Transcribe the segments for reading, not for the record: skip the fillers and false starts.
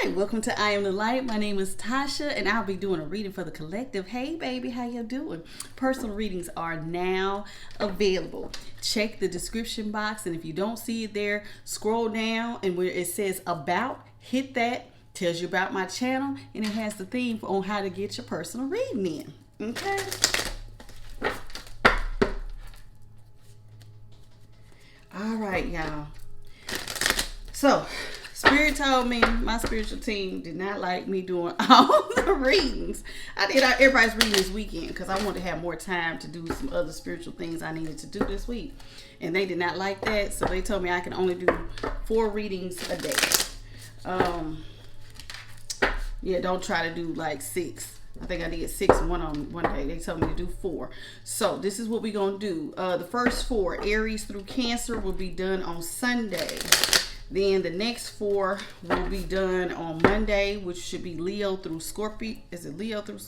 Hi, welcome to I Am the Light. My name is Tasha, and I'll be doing a reading for the collective. Hey, baby, how you doing? Personal readings are now available. Check the description box, and if you don't see it there, scroll down, and where it says About, hit that. Tells you about my channel, and it has the theme on how to get your personal reading in. Okay? All right, y'all. So, Spirit told me my spiritual team did not like me doing all the readings. I did everybody's reading this weekend because I wanted to have more time to do some other spiritual things I needed to do this week. And they did not like that, so they told me I can only do 4 readings a day. Yeah, don't try to do like 6. I think I did 6 one day. They told me to do 4. So this is what we're going to do. The first 4, Aries through Cancer, will be done on Sunday. Then the next 4 will be done on Monday, which should be Leo through Scorpio. Is it Leo through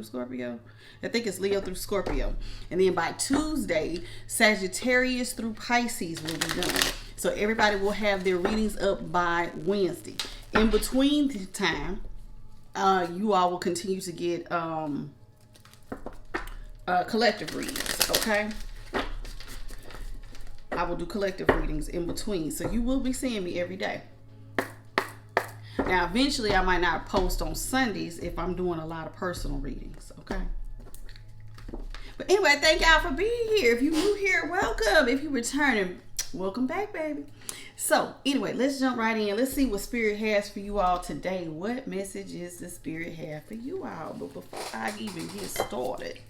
Scorpio? I think it's Leo through Scorpio. And then by Tuesday, Sagittarius through Pisces will be done. So everybody will have their readings up by Wednesday. In between the time, you all will continue to get collective readings, okay? I will do collective readings in between, so you will be seeing me every day. Now, eventually, I might not post on Sundays if I'm doing a lot of personal readings, okay? But anyway, thank y'all for being here. If you're new here, welcome. If you're returning, welcome back, baby. So, anyway, let's jump right in. Let's see what Spirit has for you all today. What messages does Spirit have for you all? But before I even get started,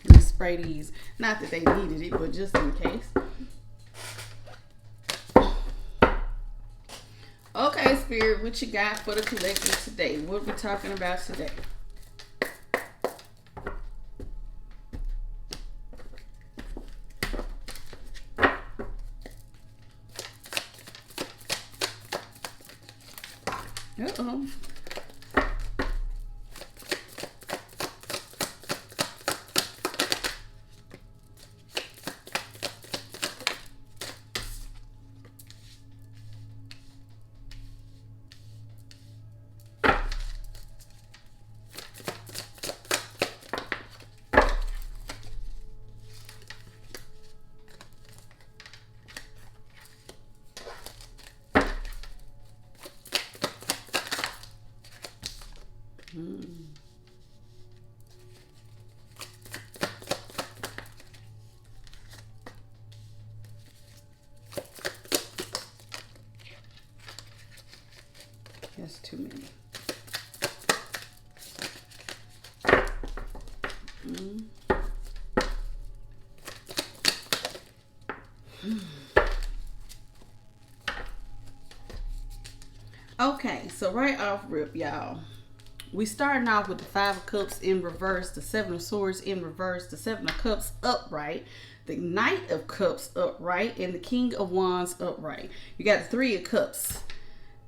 let's spray these. Not that they needed it, but just in case. Okay, Spirit, what you got for the collective today? What are we talking about today? Uh-oh. That's too many. Okay, so right off rip, y'all. We starting off with the 5 of Cups in reverse, the 7 of Swords in reverse, the 7 of Cups upright, the Knight of Cups upright, and the King of Wands upright. You got the 3 of Cups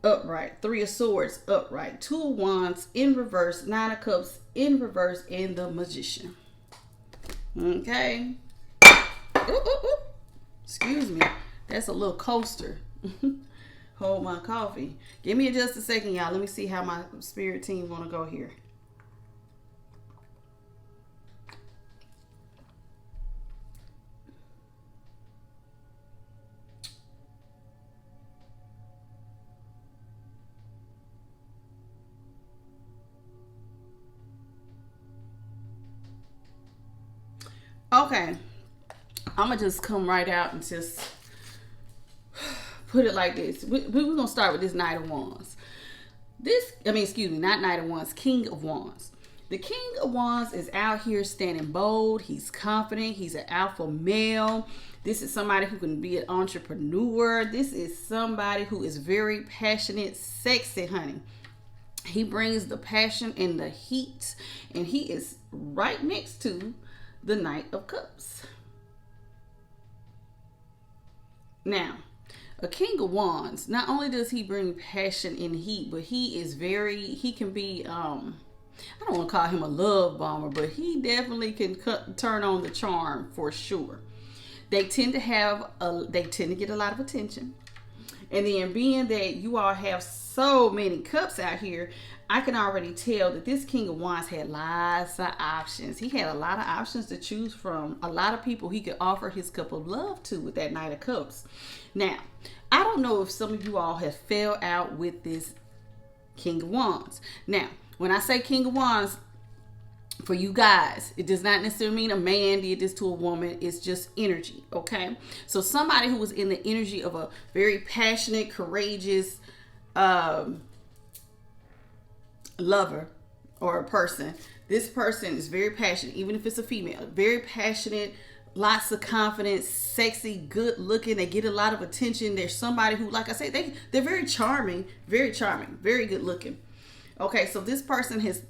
upright, 3 of Swords upright, 2 of Wands in reverse, 9 of Cups in reverse, and the Magician. Okay. Ooh, ooh, ooh. Excuse me. That's a little coaster. Hold my coffee. Give me just a second, y'all. Let me see how my spirit team want to go here. Okay. I'm going to just come right out and just put it like this. We're going to start with this Knight of Wands. Not Knight of Wands, King of Wands. The King of Wands is out here standing bold. He's confident. He's an alpha male. This is somebody who can be an entrepreneur. This is somebody who is very passionate, sexy, honey. He brings the passion and the heat, and he is right next to the Knight of Cups. Now, a King of Wands, not only does he bring passion and heat, but he can be, I don't want to call him a love bomber, but he definitely can turn on the charm for sure. They tend to get a lot of attention. And then being that you all have so many cups out here, I can already tell that this King of Wands had lots of options. He had a lot of options to choose from. A lot of people he could offer his cup of love to with that Knight of Cups. Now, I don't know if some of you all have fell out with this King of Wands. Now, when I say King of Wands, for you guys, it does not necessarily mean a man did this to a woman. It's just energy, okay? So somebody who was in the energy of a very passionate, courageous lover or a person. This person is very passionate, even if it's a female. Very passionate, lots of confidence, sexy, good looking. They get a lot of attention. There's somebody who, like I said, they're very charming, very good looking. Okay, so this person has...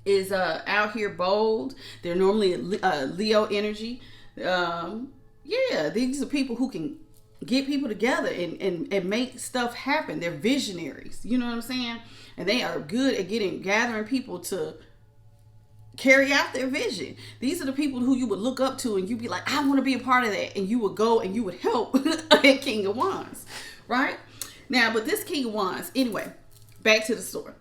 is out here bold. They're normally a Leo energy. Yeah, these are people who can get people together and make stuff happen. They're visionaries. You know what I'm saying? And they are good at gathering people to carry out their vision. These are the people who you would look up to and you'd be like, I want to be a part of that. And you would go and you would help a King of Wands, right? Now, but this King of Wands, anyway, back to the story.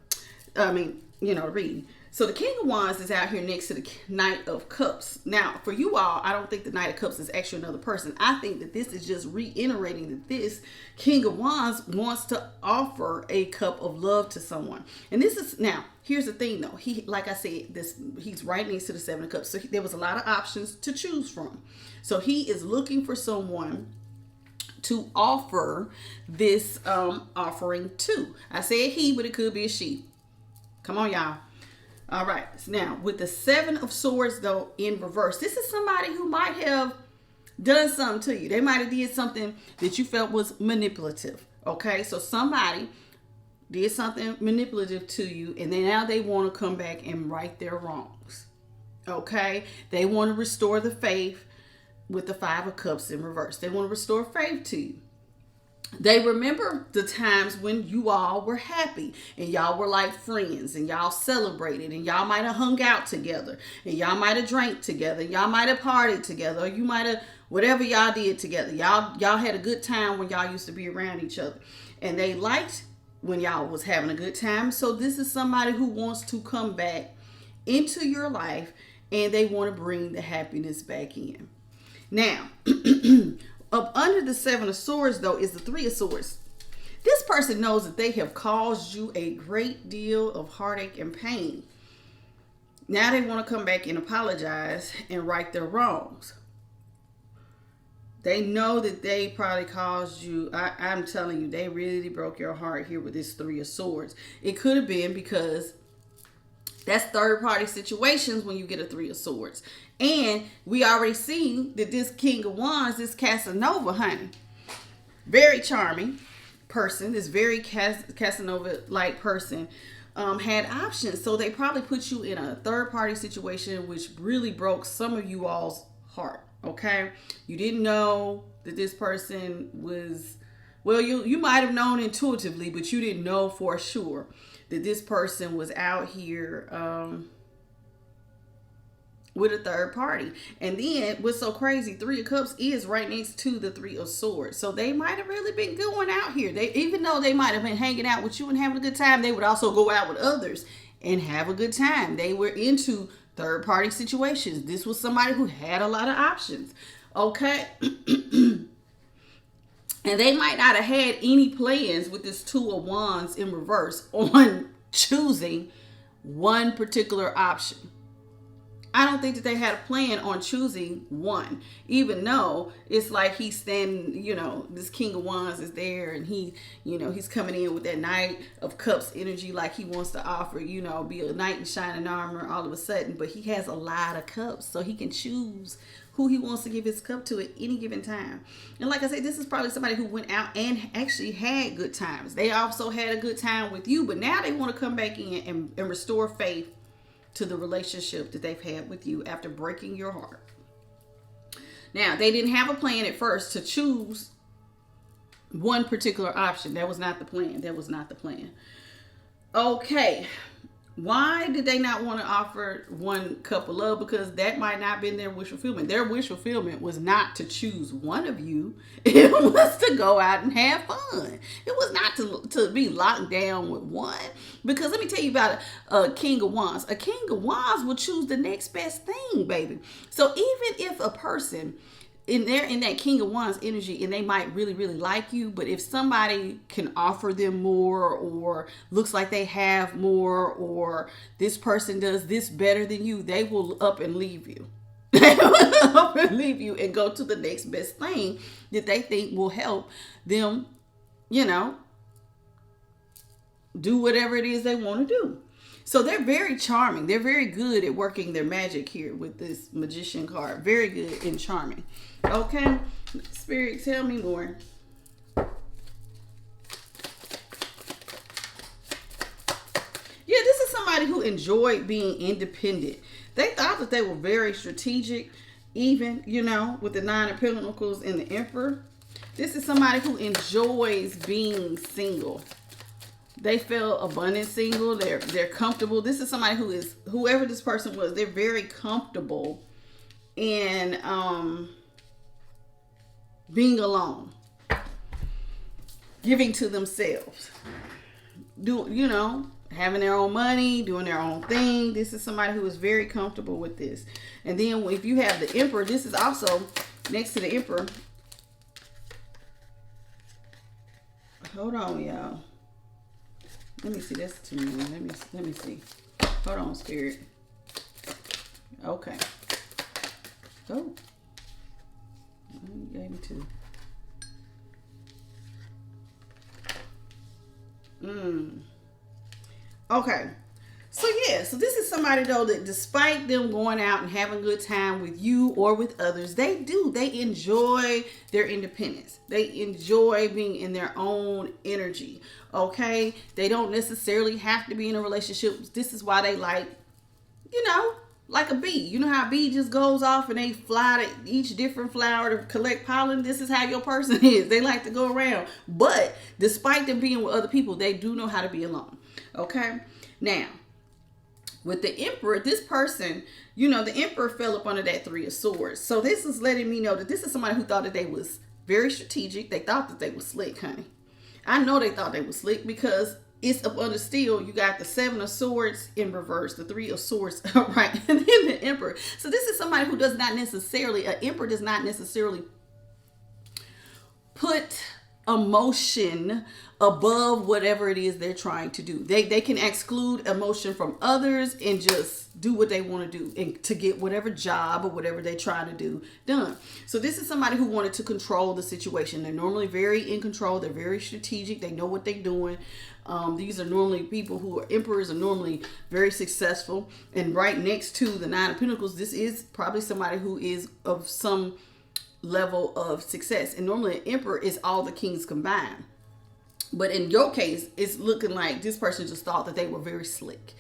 Reading. So the King of Wands is out here next to the Knight of Cups. Now, for you all, I don't think the Knight of Cups is actually another person. I think that this is just reiterating that this King of Wands wants to offer a cup of love to someone. And this is, now, here's the thing though. He, like I said, he's right next to the Seven of Cups. So there was a lot of options to choose from. So he is looking for someone to offer this offering to. I said he, but it could be a she. Come on, y'all. All right. So now, with the Seven of Swords, though, in reverse, this is somebody who might have done something to you. They might have did something that you felt was manipulative. Okay? So somebody did something manipulative to you, and then now they want to come back and right their wrongs. Okay? They want to restore the faith with the Five of Cups in reverse. They want to restore faith to you. They remember the times when you all were happy and y'all were like friends and y'all celebrated and y'all might have hung out together and y'all might have drank together. Y'all might have partied together, or you might have, whatever y'all did together. Y'all had a good time when y'all used to be around each other, and they liked when y'all was having a good time. So this is somebody who wants to come back into your life, and they want to bring the happiness back in. Now, up under the Seven of Swords, though, is the Three of Swords. This person knows that they have caused you a great deal of heartache and pain. Now they want to come back and apologize and right their wrongs. They know that they probably caused you, I'm telling you, they really broke your heart here with this Three of Swords. It could have been because that's third party situations when you get a Three of Swords. And we already see that this King of Wands, this Casanova, honey, very charming person, this very Casanova-like person, had options. So they probably put you in a third party situation, which really broke some of you all's heart. Okay. You didn't know that this person was, well, you might have known intuitively, but you didn't know for sure that this person was out here, with a third party. And then what's so crazy, Three of Cups is right next to the Three of Swords. So they might have really been going out here. They, even though they might have been hanging out with you and having a good time, they would also go out with others and have a good time. They were into third party situations. This was somebody who had a lot of options. Okay. And they might not have had any plans with this Two of Wands in reverse on choosing one particular option. I don't think that they had a plan on choosing one, even though it's like he's standing, this King of Wands is there, and he's coming in with that Knight of Cups energy, like he wants to offer, be a knight in shining armor all of a sudden, but he has a lot of cups, so he can choose who he wants to give his cup to at any given time. And like I said, this is probably somebody who went out and actually had good times. They also had a good time with you, but now they want to come back in and restore faith to the relationship that they've had with you after breaking your heart. Now, they didn't have a plan at first to choose one particular option. That was not the plan. Okay. Why did they not want to offer one cup of love? Because that might not have been their wish fulfillment. Their wish fulfillment was not to choose one of you. It was to go out and have fun. It was not to be locked down with one. Because let me tell you about a king of wands. A king of wands will choose the next best thing, baby. So even if a person in that king of wands energy, and they might really like you, but if somebody can offer them more, or looks like they have more, or this person does this better than you, they will up and leave you. They will up and leave you and go to the next best thing that they think will help them, do whatever it is they want to do. So they're very charming. They're very good at working their magic here with this magician card. Very good and charming. Okay, Spirit, tell me more. Yeah, this is somebody who enjoyed being independent. They thought that they were very strategic, even, with the Nine of Pentacles and the Emperor. This is somebody who enjoys being single. They feel abundant single. They're comfortable. This is somebody who is, whoever this person was, they're very comfortable in being alone, giving to themselves, having their own money, doing their own thing. This is somebody who is very comfortable with this. And then if you have the Emperor, this is also next to the Emperor. Hold on, y'all. Let me see. That's too many. Let me see. Hold on, Spirit. Okay. Go. You gave me two. Okay. So yeah, so this is somebody though that despite them going out and having a good time with you or with others, they enjoy their independence. They enjoy being in their own energy. Okay. They don't necessarily have to be in a relationship. This is why they like a bee. You know how a bee just goes off and they fly to each different flower to collect pollen? This is how your person is. They like to go around. But despite them being with other people, they do know how to be alone. Okay? Now, with the Emperor, this person, the Emperor fell up under that Three of Swords. So this is letting me know that this is somebody who thought that they was very strategic. They thought that they was slick, honey. I know they thought they was slick because it's up under steel. You got the Seven of Swords in reverse, the Three of Swords upright, and then the Emperor. So this is somebody who does not necessarily, an Emperor does not necessarily put emotion above whatever it is they're trying to do. They can exclude emotion from others and just do what they want to do and to get whatever job or whatever they're trying to do done. So this is somebody who wanted to control the situation. They're normally very in control. They're very strategic. They know what they're doing. These are normally people who are emperors, are normally very successful. And right next to the Nine of Pentacles, this is probably somebody who is of some level of success. And normally an emperor is all the kings combined. But in your case, it's looking like this person just thought that they were very slick.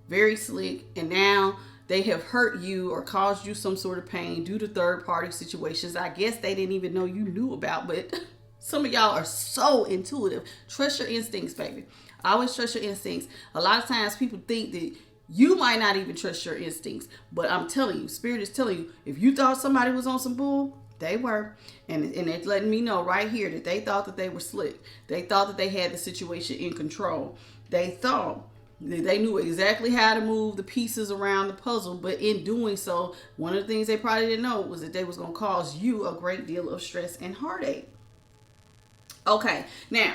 And now they have hurt you or caused you some sort of pain due to third party situations. I guess they didn't even know you knew about, but some of y'all are so intuitive. Trust your instincts, baby. Always trust your instincts. A lot of times people think that you might not even trust your instincts. But I'm telling you, Spirit is telling you, if you thought somebody was on some bull, they were. And they're letting me know right here that they thought that they were slick. They thought that they had the situation in control. They thought that they knew exactly how to move the pieces around the puzzle. But in doing so, one of the things they probably didn't know was that they was going to cause you a great deal of stress and heartache. Okay, now,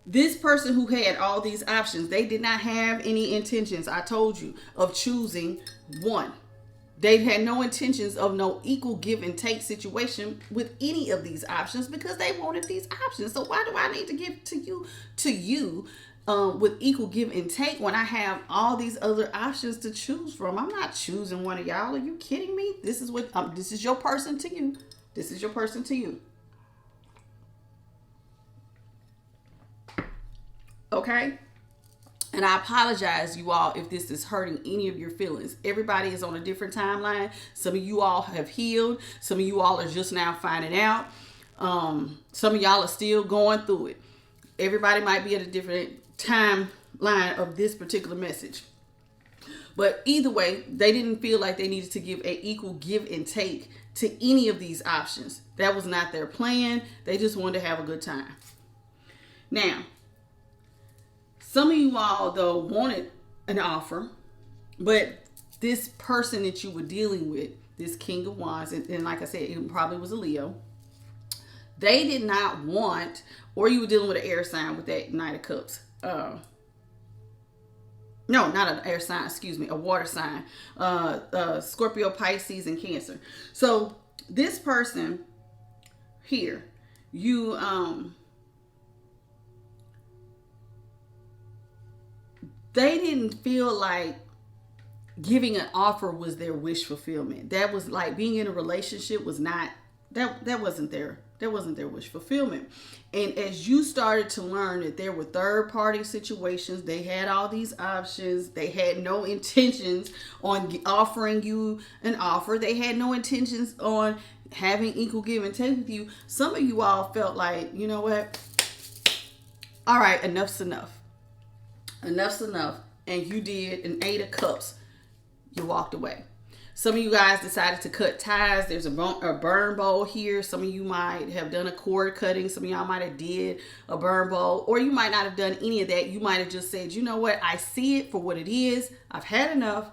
this person who had all these options, they did not have any intentions, I told you, of choosing one. They had no intentions of no equal give and take situation with any of these options because they wanted these options. So why do I need to give to you with equal give and take when I have all these other options to choose from? I'm not choosing one of y'all. Are you kidding me? This is your person to you. This is your person to you. Okay? And I apologize, you all, if this is hurting any of your feelings. Everybody is on a different timeline. Some of you all have healed. Some of you all are just now finding out. Some of y'all are still going through it. Everybody might be at a different timeline of this particular message. But either way, they didn't feel like they needed to give an equal give and take to any of these options. That was not their plan. They just wanted to have a good time. Now, some of you all, though, wanted an offer, but this person that you were dealing with, this King of Wands, and like I said, it probably was a Leo, they did not want, or you were dealing with an air sign with that Knight of Cups. No, not an air sign, excuse me, a water sign. Scorpio, Pisces, and Cancer. So this person here, you they didn't feel like giving an offer was their wish fulfillment. That was like being in a relationship was not, that wasn't their wish fulfillment. And as you started to learn that there were third party situations, they had all these options, they had no intentions on offering you an offer, they had no intentions on having equal give and take with you. Some of you all felt like, you know what, all right, enough's enough. Enough's enough. And you did an 8 of Cups. You walked away. Some of you guys decided to cut ties. There's a burn bowl here. Some of you might have done a cord cutting. Some of y'all might have did a burn bowl. Or you might not have done any of that. You might have just said, you know what? I see it for what it is. I've had enough.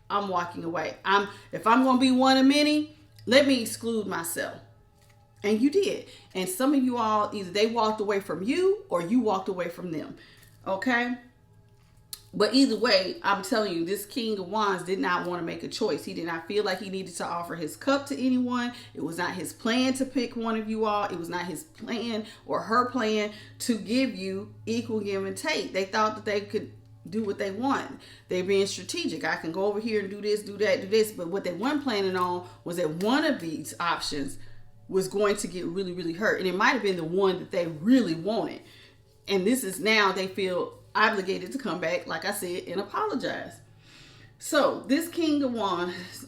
I'm walking away. If I'm going to be one of many, let me exclude myself. And you did. And some of you all, either they walked away from you or you walked away from them. Okay? But either way, I'm telling you, this King of Wands did not want to make a choice. He did not feel like he needed to offer his cup to anyone. It was not his plan to pick one of you all. It was not his plan or her plan to give you equal give and take. They thought that they could do what they want. They're being strategic. I can go over here and do this, do that, do this. But what they weren't planning on was that one of these options was going to get really, really hurt. And it might have been the one that they really wanted. And this is now they feel obligated to come back, like I said, and apologize. So this King of Wands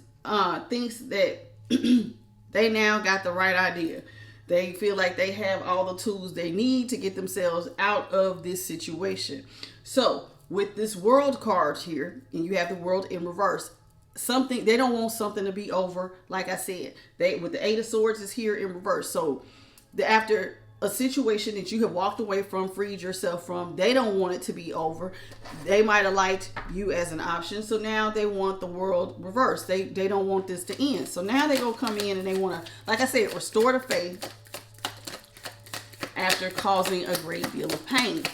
thinks that they now got the right idea. They feel like they have all the tools they need to get themselves out of this situation. So with this World card here, and you have the World in reverse, something they don't want something to be over. Like I said, they with the 8 of Swords is here in reverse. So after a situation that you have walked away from, freed yourself from, they don't want it to be over. They might have liked you as an option, so now they want the World reversed. They don't want this to end. So now they go come in and they want to, like I said, restore the faith after causing a great deal of pain.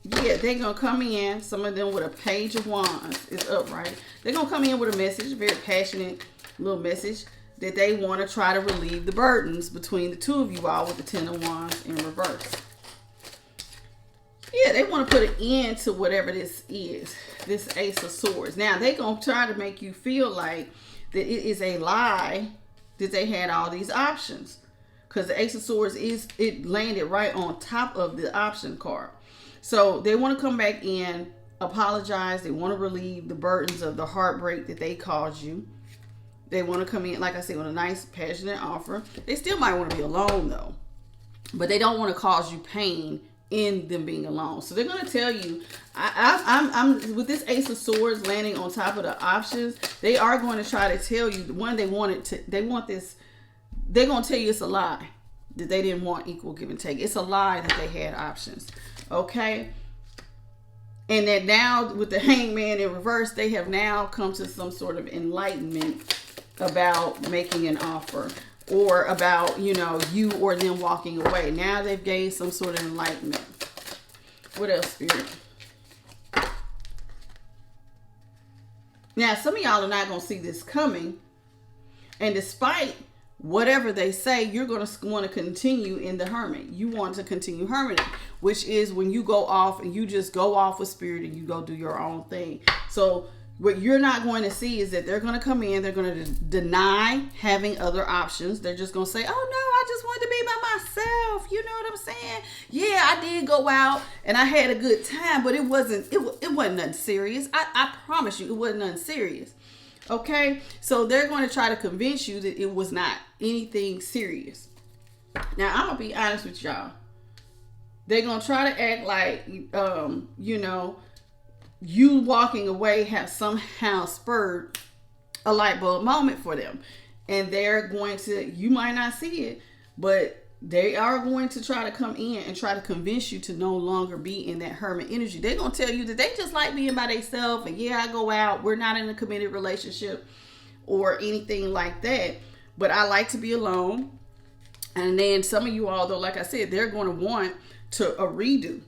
Yeah, they're going to come in, some of them with a Page of Wands is upright. They're going to come in with a message, a very passionate little message, that they want to try to relieve the burdens between the two of you all with the 10 of Wands in reverse. Yeah, they want to put an end to whatever this is, this Ace of Swords. Now, they're going to try to make you feel like that it is a lie that they had all these options. Because the Ace of Swords it landed right on top of the option card. So they want to come back in, apologize. They want to relieve the burdens of the heartbreak that they caused you. They want to come in, like I said, with a nice, passionate offer. They still might want to be alone, though. But they don't want to cause you pain in them being alone. So they're going to tell you, I'm with this Ace of Swords landing on top of the options, they are going to try to tell you, one, they're going to tell you it's a lie that they didn't want equal give and take. It's a lie that they had options. Okay? And that now, with the Hangman in reverse, they have now come to some sort of enlightenment about making an offer, or about, you or them walking away. Now they've gained some sort of enlightenment. What else, Spirit? Now, some of y'all are not going to see this coming. And despite whatever they say, you're going to want to continue in the Hermit. You want to continue hermiting, which is when you go off and you just go off with Spirit and you go do your own thing. So what you're not going to see is that they're going to come in, they're going to deny having other options. They're just going to say, oh no, I just wanted to be by myself. You know what I'm saying? Yeah, I did go out and I had a good time, but it wasn't nothing serious. I promise you, it wasn't nothing serious. Okay? So they're going to try to convince you that it was not anything serious. Now, I'm going to be honest with y'all. They're going to try to act like, you walking away have somehow spurred a light bulb moment for them. And they're going to, you might not see it, but they are going to try to come in and try to convince you to no longer be in that hermit energy. They're going to tell you that they just like being by themselves. And yeah, I go out. We're not in a committed relationship or anything like that. But I like to be alone. And then some of you all, though, like I said, they're going to want a redo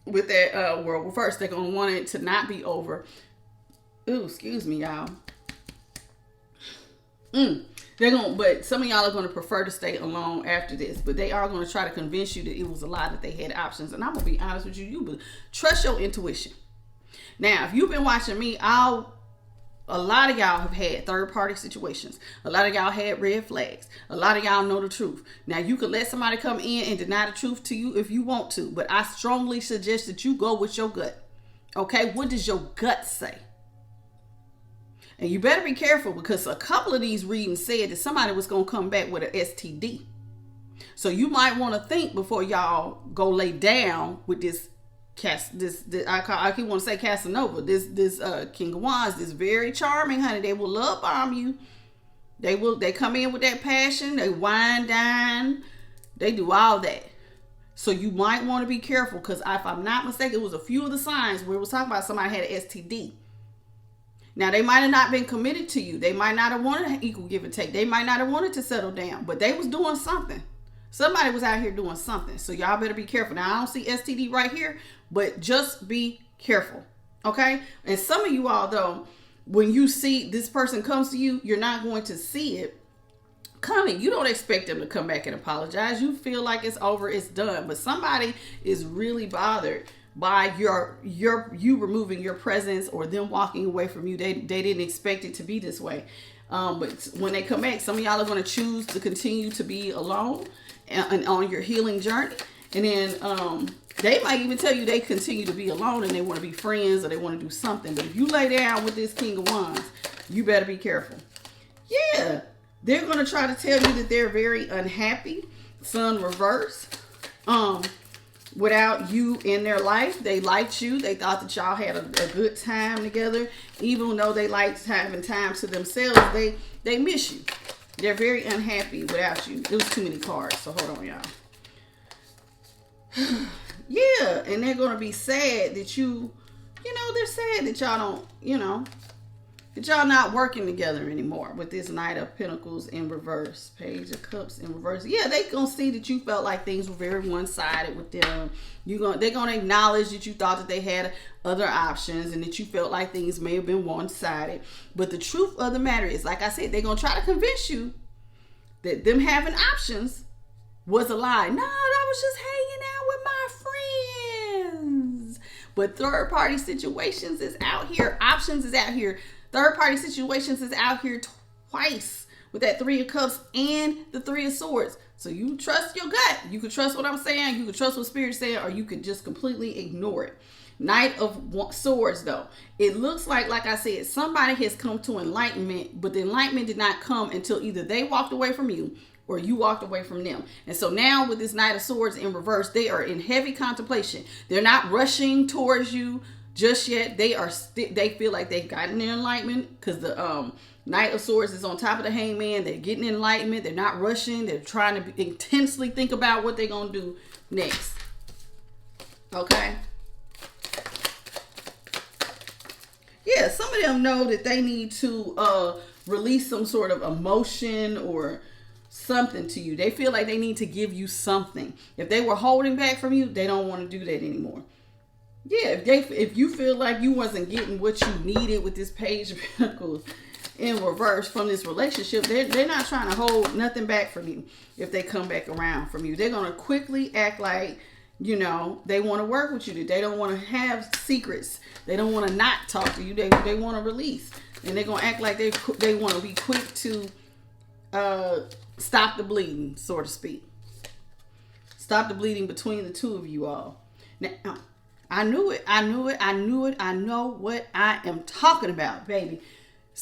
with that world reverse. They're going to want it to not be over. Ooh, excuse me, y'all. But some of y'all are going to prefer to stay alone after this. But they are going to try to convince you that it was a lie, that they had options. And I'm going to be honest with you. You trust your intuition. Now, if you've been watching me, a lot of y'all have had third-party situations. A lot of y'all had red flags. A lot of y'all know the truth. Now, you could let somebody come in and deny the truth to you if you want to. But I strongly suggest that you go with your gut. Okay? What does your gut say? And you better be careful, because a couple of these readings said that somebody was going to come back with an STD. So you might want to think before y'all go lay down with this I keep want to say Casanova, this King of Wands, this very charming, honey. They will love bomb you. They come in with that passion. They wine, dine. They do all that. So you might want to be careful, because if I'm not mistaken, it was a few of the signs where it was talking about somebody had an STD. Now, they might have not been committed to you. They might not have wanted an equal give and take. They might not have wanted to settle down, but they was doing something. Somebody was out here doing something. So y'all better be careful. Now, I don't see STD right here, but just be careful. Okay? And some of you all, though, when you see this person comes to you, you're not going to see it coming. You don't expect them to come back and apologize. You feel like it's over, it's done. But somebody is really bothered by you removing your presence, or them walking away from you. They didn't expect it to be this way. But when they come back, some of y'all are going to choose to continue to be alone and on your healing journey. And then they might even tell you they continue to be alone and they want to be friends, or they want to do something. But if you lay down with this King of Wands, you better be careful. Yeah, they're going to try to tell you that they're very unhappy. Sun reverse. Without you in their life. They liked you. They thought that y'all had a good time together. Even though they liked having time to themselves, they miss you. They're very unhappy without you. It was too many cards, so hold on, y'all. Yeah, and they're going to be sad that they're sad that y'all don't, that y'all not working together anymore with this Knight of Pentacles in reverse. Page of Cups in reverse. Yeah, they going to see that you felt like things were very one-sided with them. They're going to acknowledge that you thought that they had other options and that you felt like things may have been one-sided. But the truth of the matter is, like I said, they're going to try to convince you that them having options was a lie. No, that was just hanging out with my friends. But third-party situations is out here. Options is out here. Third-party situations is out here twice with that Three of Cups and the Three of Swords. So you trust your gut. You can trust what I'm saying. You can trust what Spirit's saying, or you can just completely ignore it. Knight of Swords, though. It looks like I said, somebody has come to enlightenment, but the enlightenment did not come until either they walked away from you or you walked away from them. And so now with this Knight of Swords in reverse, they are in heavy contemplation. They're not rushing towards you just yet. They feel like they've gotten their enlightenment, because the Knight of Swords is on top of the Hangman. They're getting enlightenment. They're not rushing. They're trying to intensely think about what they're going to do next. Okay? Yeah, some of them know that they need to release some sort of emotion or something to you. They feel like they need to give you something. If they were holding back from you, they don't want to do that anymore. Yeah, if you feel like you wasn't getting what you needed with this Page of Pentacles in reverse from this relationship, they're not trying to hold nothing back from you. If they come back around from you, they're going to quickly act like, they want to work with you. They don't want to have secrets. They don't want to not talk to you. They want to release. And they're going to act like they want to be quick to stop the bleeding, so to speak. Stop the bleeding between the two of you all. Now, I knew it. I know what I am talking about, baby.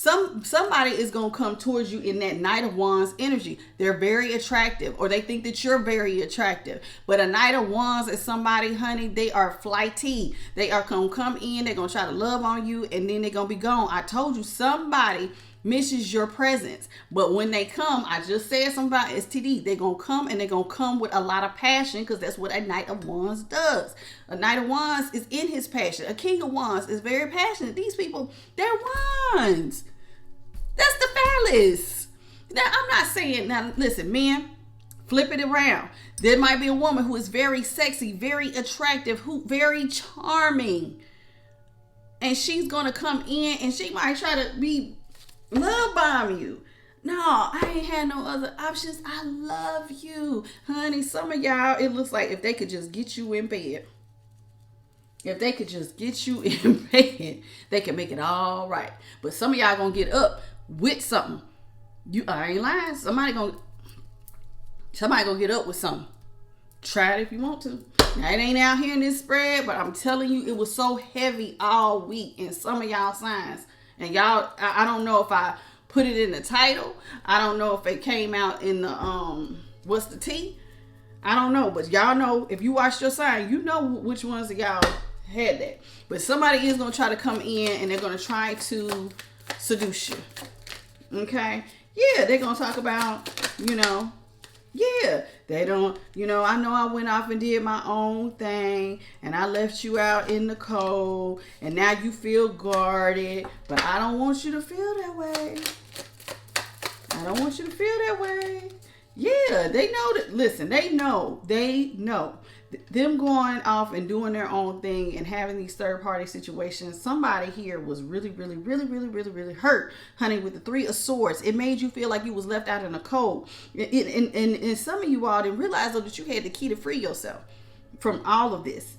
Somebody is going to come towards you in that Knight of Wands energy. They're very attractive, or they think that you're very attractive. But a Knight of Wands is somebody, honey, they are flighty. They are going to come in, they're going to try to love on you, and then they're going to be gone. I told you, somebody misses your presence. But when they come, I just said somebody, STD, they're going to come, and they're going to come with a lot of passion, because that's what a Knight of Wands does. A Knight of Wands is in his passion. A King of Wands is very passionate. These people, they're wands. That's the phallus. Now, I'm not saying, now listen, men, flip it around. There might be a woman who is very sexy, very attractive, who very charming. And she's going to come in and she might try to love bomb you. No, I ain't had no other options. I love you. Honey, some of y'all, it looks like if they could just get you in bed. If they could just get you in bed, they can make it all right. But some of y'all going to get up with something. I ain't lying. Somebody gonna get up with something. Try it if you want to. Now, it ain't out here in this spread, but I'm telling you, it was so heavy all week in some of y'all signs. And y'all, I don't know if I put it in the title. I don't know if it came out in the what's the T? I don't know, but y'all know, if you watched your sign, you know which ones of y'all had that. But somebody is gonna try to come in and they're gonna try to seduce you. Okay, yeah, they're gonna talk about, yeah, they don't, I know I went off and did my own thing and I left you out in the cold and now you feel guarded, but I don't want you to feel that way. I don't want you to feel that way. Yeah, they know that. Listen, they know. Them going off and doing their own thing and having these third party situations. Somebody here was really, really, really, really, really, really hurt, honey, with the Three of Swords. It made you feel like you was left out in the cold. And some of you all didn't realize, though, that you had the key to free yourself from all of this.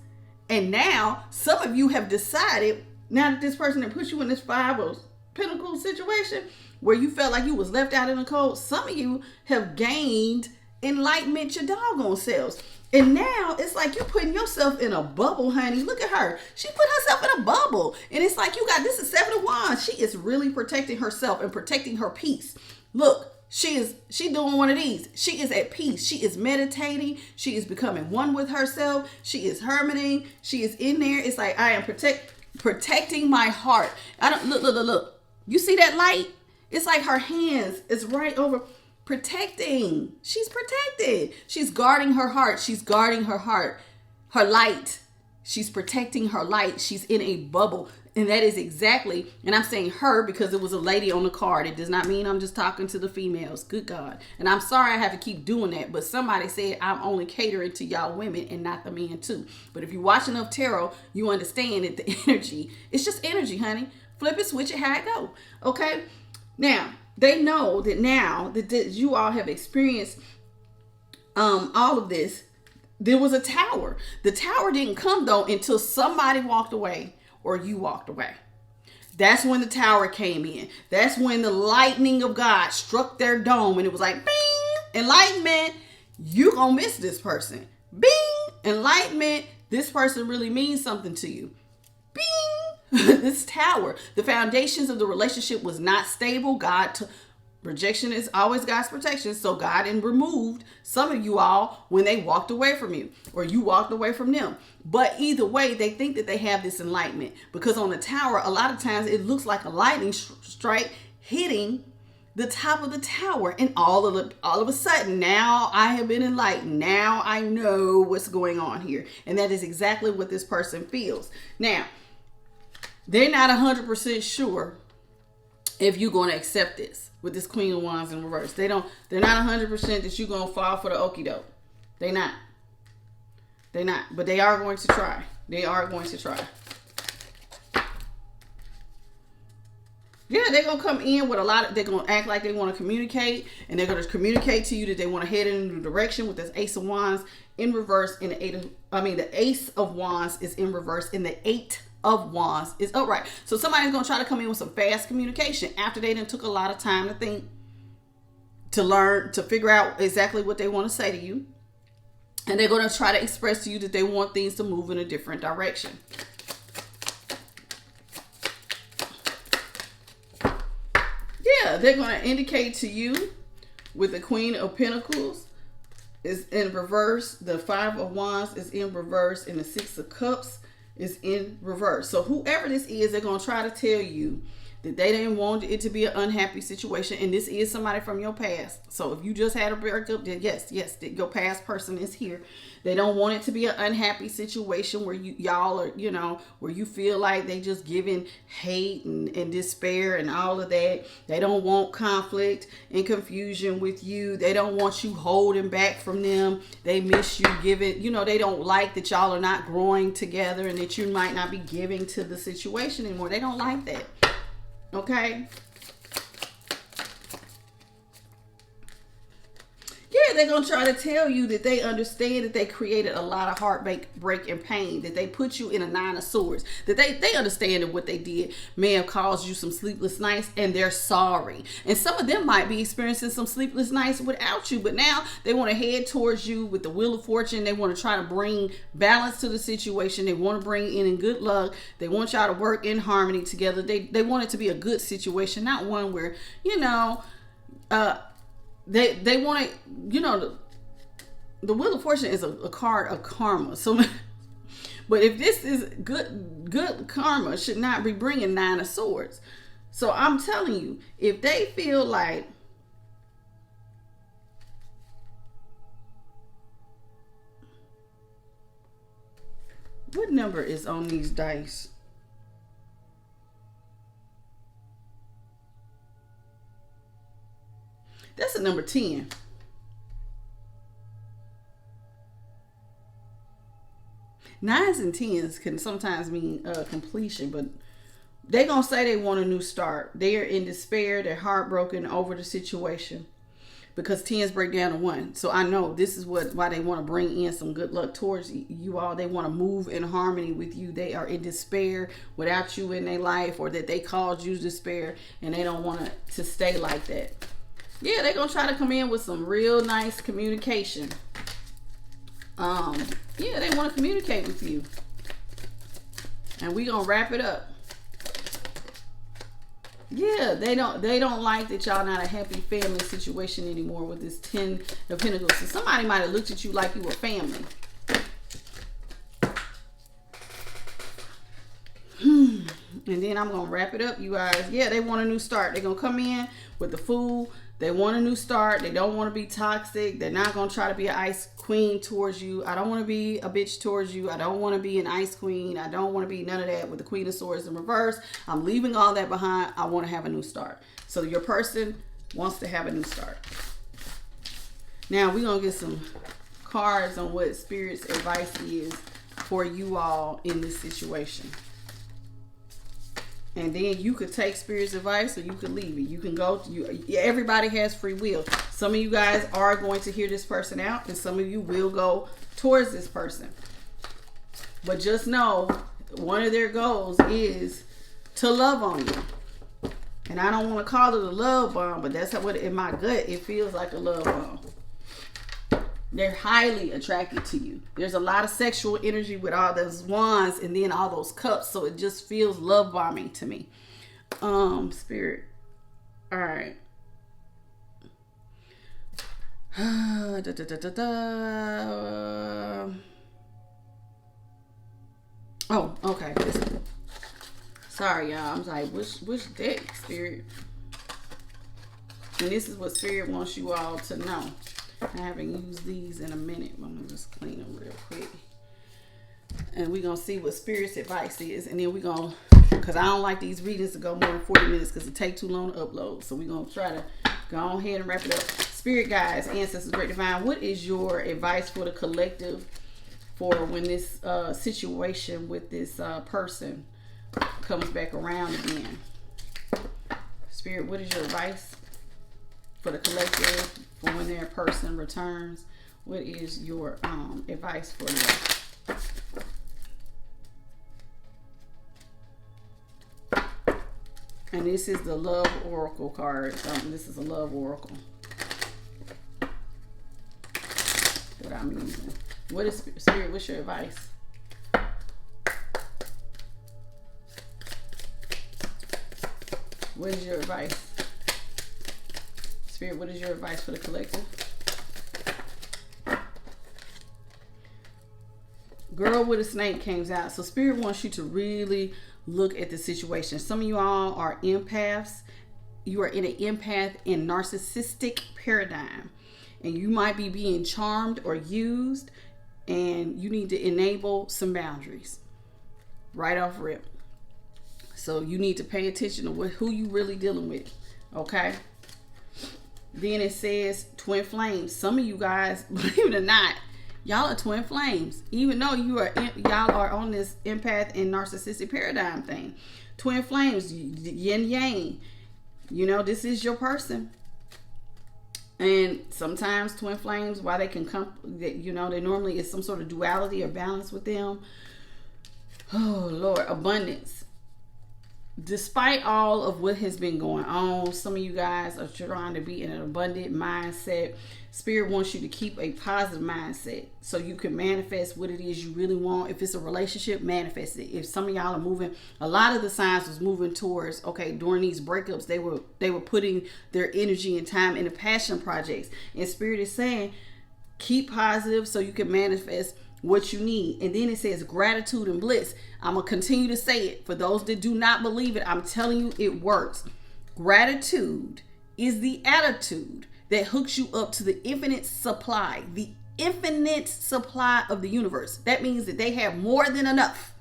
And now some of you have decided, now that this person that put you in this Five of Pentacles situation where you felt like you was left out in the cold, some of you have gained enlightenment your doggone selves. And now it's like you're putting yourself in a bubble, honey. Look at her. She put herself in a bubble. And it's like this is Seven of Wands. She is really protecting herself and protecting her peace. Look, she doing one of these. She is at peace. She is meditating. She is becoming one with herself. She is hermiting. She is in there. It's like, I am protecting my heart. Look. You see that light? It's like her hands is right over protecting. She's protected. She's guarding her heart. She's guarding her heart. Her light. She's protecting her light. She's in a bubble. And that is exactly, and I'm saying her because it was a lady on the card. It does not mean I'm just talking to the females. Good God. And I'm sorry I have to keep doing that. But somebody said I'm only catering to y'all women and not the men too. But if you watch enough tarot, you understand that the energy, it's just energy, honey. Flip it, switch it, how it go. Okay? Now, they know that now that you all have experienced all of this, there was a tower. The tower didn't come, though, until somebody walked away or you walked away. That's when the tower came in. That's when the lightning of God struck their dome and it was like, bing, enlightenment. You gonna miss this person. Bing, enlightenment. This person really means something to you. Bing. This tower, the foundations of the relationship was not stable. Rejection is always God's protection. So God removed some of you all when they walked away from you or you walked away from them. But either way, they think that they have this enlightenment because on the tower, a lot of times it looks like a lightning strike hitting the top of the tower. And all of a sudden, now I have been enlightened. Now I know what's going on here. And that is exactly what this person feels. Now, they're not 100% sure if you're going to accept this with this Queen of Wands in reverse. They're not 100% that you're going to fall for the okie doke. They're not. But they are going to try. Yeah, they're going to come in with they're going to act like they want to communicate, and they're going to communicate to you that they want to head in a new direction with this Ace of Wands in reverse and the Ace of Wands is in reverse and the Eight of Wands is upright. So somebody's going to try to come in with some fast communication after they done took a lot of time to think, to learn, to figure out exactly what they want to say to you. And they're going to try to express to you that they want things to move in a different direction. they're going to indicate to you with the Queen of Pentacles is in reverse. The Five of Wands is in reverse. And the Six of Cups is in reverse. So whoever this is, they're going to try to tell you that they didn't want it to be an unhappy situation. And this is somebody from your past. So if you just had a breakup, then yes, your past person is here. They don't want it to be an unhappy situation where y'all are, where you feel like they just giving hate and despair and all of that. They don't want conflict and confusion with you. They don't want you holding back from them. They miss you giving, they don't like that y'all are not growing together and that you might not be giving to the situation anymore. They don't like that. Okay? Yeah, they're going to try to tell you that they understand that they created a lot of heartbreak and pain, that they put you in a Nine of Swords, that they understand that what they did may have caused you some sleepless nights, and they're sorry. And some of them might be experiencing some sleepless nights without you, but now they want to head towards you with the Wheel of Fortune. They want to try to bring balance to the situation. They want to bring in good luck. They want y'all to work in harmony together. They want it to be a good situation, not one where, they want to, the Wheel of Fortune is a card of karma. So, but if this is good karma should not be bringing Nine of Swords. So I'm telling you, if they feel like what number is on these dice? That's a number 10. Nines and tens can sometimes mean completion, but they're going to say they want a new start. They are in despair. They're heartbroken over the situation because tens break down to 1. So I know this is why they want to bring in some good luck towards you all. They want to move in harmony with you. They are in despair without you in their life, or that they caused you despair and they don't want to stay like that. Yeah, they're going to try to come in with some real nice communication. Yeah, they want to communicate with you. And we're going to wrap it up. Yeah, they don't like that y'all not a happy family situation anymore with this 10 of Pentacles. So somebody might have looked at you like you were family. And then I'm going to wrap it up, you guys. Yeah, they want a new start. They're going to come in with the Fool. They want a new start. They don't want to be toxic. They're not going to try to be an ice queen towards you. I don't want to be a bitch towards you. I don't want to be an ice queen. I don't want to be none of that with the Queen of Swords in reverse. I'm leaving all that behind. I want to have a new start. So your person wants to have a new start. Now we're going to get some cards on what Spirit's advice is for you all in this situation. And then you could take Spirit's advice or you could leave it. You can go. Everybody has free will. Some of you guys are going to hear this person out, and some of you will go towards this person. But just know, one of their goals is to love on you. And I don't want to call it a love bomb, but that's what in my gut it feels like a love bomb. They're highly attracted to you. There's a lot of sexual energy with all those wands and then all those cups. So it just feels love bombing to me. Spirit. All right. Oh, okay. Sorry, y'all. I'm like, which deck, Spirit? And this is what Spirit wants you all to know. I haven't used these in a minute. I'm going to just clean them real quick. And we're going to see what Spirit's advice is. And then we're going to, because I don't like these readings to go more than 40 minutes because it takes too long to upload. So we're going to try to go ahead and wrap it up. Spirit guides, ancestors, great divine, what is your advice for the collective for when this situation with this person comes back around again? Spirit, what is your advice for the collective for when their person returns? What is your advice for them? And this is the Love Oracle card. This is a Love Oracle that I'm using. What is Spirit? What's your advice? What is your advice? Spirit, what is your advice for the collective? Girl with a snake came out. So Spirit wants you to really look at the situation. Some of you all are empaths. You are in an empath and narcissistic paradigm. And you might be being charmed or used. And you need to enable some boundaries. Right off rip. So you need to pay attention to who you really dealing with. Okay? Then it says twin flames. Some of you guys, believe it or not, y'all are twin flames. Even though y'all are on this empath and narcissistic paradigm thing. Twin flames, yin yang. You know, this is your person. And sometimes twin flames, while they can come, you know, they normally is some sort of duality or balance with them. Oh, Lord, abundance. Despite all of what has been going on, some of you guys are trying to be in an abundant mindset. Spirit wants you to keep a positive mindset so you can manifest what it is you really want. If it's a relationship, manifest it. If some of y'all are moving, a lot of the signs was moving towards, okay, during these breakups, they were putting their energy and time into passion projects. And Spirit is saying, keep positive so you can manifest what you need. And then it says gratitude and bliss. I'm going to continue to say it. For those that do not believe it, I'm telling you it works. Gratitude is the attitude that hooks you up to the infinite supply of the universe. That means that they have more than enough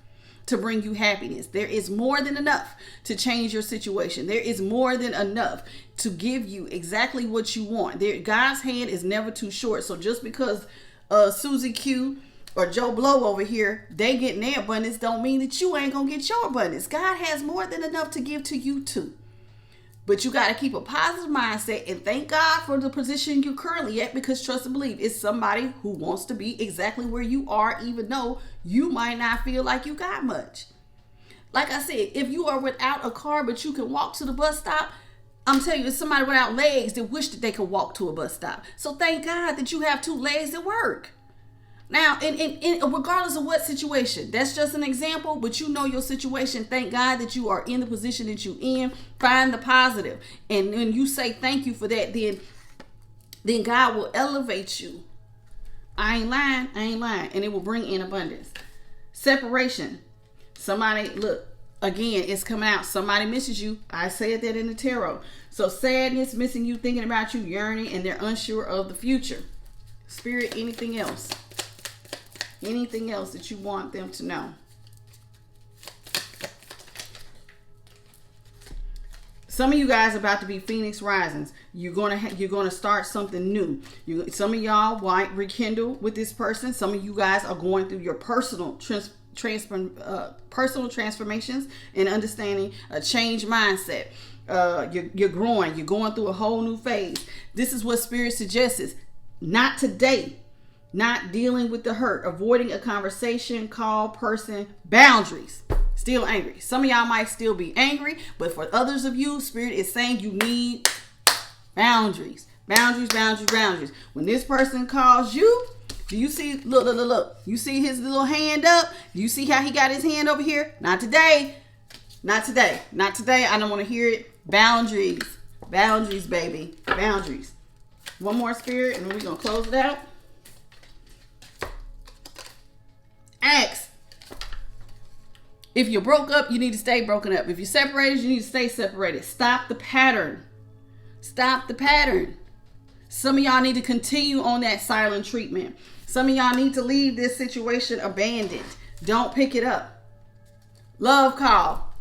to bring you happiness. There is more than enough to change your situation. There is more than enough to give you exactly what you want. God's hand is never too short. So just because Susie Q or Joe Blow over here, they getting their abundance, don't mean that you ain't gonna get your abundance. God has more than enough to give to you too. But you got to keep a positive mindset and thank God for the position you're currently at, because trust and believe, it's somebody who wants to be exactly where you are, even though you might not feel like you got much. Like I said, if you are without a car but you can walk to the bus stop, I'm telling you, it's somebody without legs that wish that they could walk to a bus stop. So thank God that you have 2 legs that work. Now, in regardless of what situation, that's just an example, but you know your situation. Thank God that you are in the position that you're in. Find the positive. And when you say thank you for that, then God will elevate you. I ain't lying. And it will bring in abundance. Separation. Somebody, look, again, it's coming out. Somebody misses you. I said that in the tarot. So sadness, missing you, thinking about you, yearning, and they're unsure of the future. Spirit, anything else? Anything else that you want them to know? Some of you guys are about to be Phoenix Risings. You're gonna start something new. Some of y'all might rekindle with this person. Some of you guys are going through your personal transformations and understanding a changed mindset. You're growing. You're going through a whole new phase. This is what Spirit suggests. Not today. Not dealing with the hurt, avoiding a conversation, call, person, boundaries. Still angry. Some of y'all might still be angry, but for others of you, Spirit is saying you need boundaries. Boundaries. When this person calls you, do you see, look. You see his little hand up? Do you see how he got his hand over here? Not today. I don't want to hear it. Boundaries, baby. Boundaries. One more, Spirit, and then we're going to close it out. Acts. If you're broke up, you need to stay broken up. If you're separated, you need to stay separated. Stop the pattern. Some of y'all need to continue on that silent treatment. Some of y'all need to leave this situation abandoned. Don't pick it up. Love call.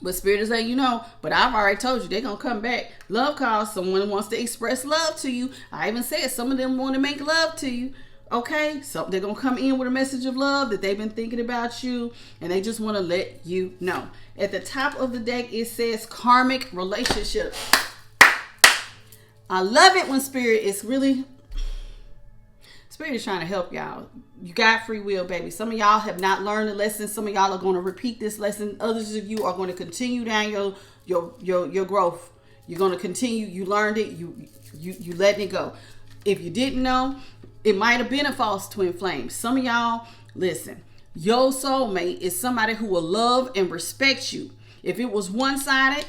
But Spirit is letting you know, but I've already told you they're going to come back. Love call. Someone wants to express love to you. I even said some of them want to make love to you. Okay, so they're going to come in with a message of love that they've been thinking about you, and they just want to let you know. At the top of the deck, it says karmic relationship. I love it when Spirit is trying to help y'all. You got free will, baby. Some of y'all have not learned the lesson. Some of y'all are going to repeat this lesson. Others of you are going to continue down your growth. You're going to continue. You learned it. You letting it go. If you didn't know, it might have been a false twin flame. Some of y'all, listen, your soulmate is somebody who will love and respect you. If it was one-sided,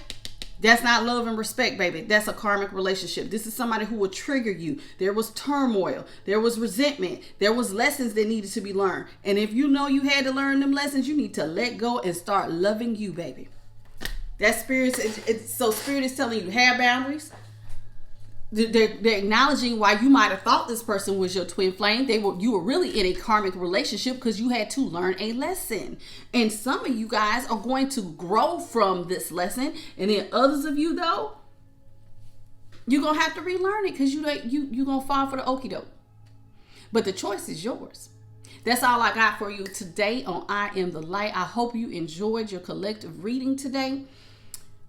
That's not love and respect, baby. That's a karmic relationship. This is somebody who will trigger you. There was turmoil. There was resentment. There was lessons that needed to be learned. And if you know you had to learn them lessons, you need to let go and start loving you, baby. That spirit, so spirit is telling you, have boundaries. They're acknowledging why you might have thought this person was your twin flame. You were really in a karmic relationship because you had to learn a lesson. And some of you guys are going to grow from this lesson, and then others of you, though, you're gonna have to relearn it because you're gonna fall for the okie doke. But the choice is yours. That's all I got for you today on I Am the Light. I hope you enjoyed your collective reading today,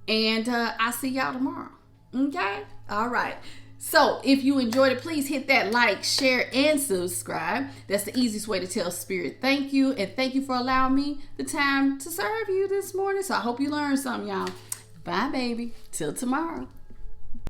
and I'll see y'all tomorrow. Okay? All right. So if you enjoyed it, please hit that like, share, and subscribe. That's the easiest way to tell Spirit thank you. And thank you for allowing me the time to serve you this morning. So I hope you learned something, y'all. Bye, baby. Till tomorrow.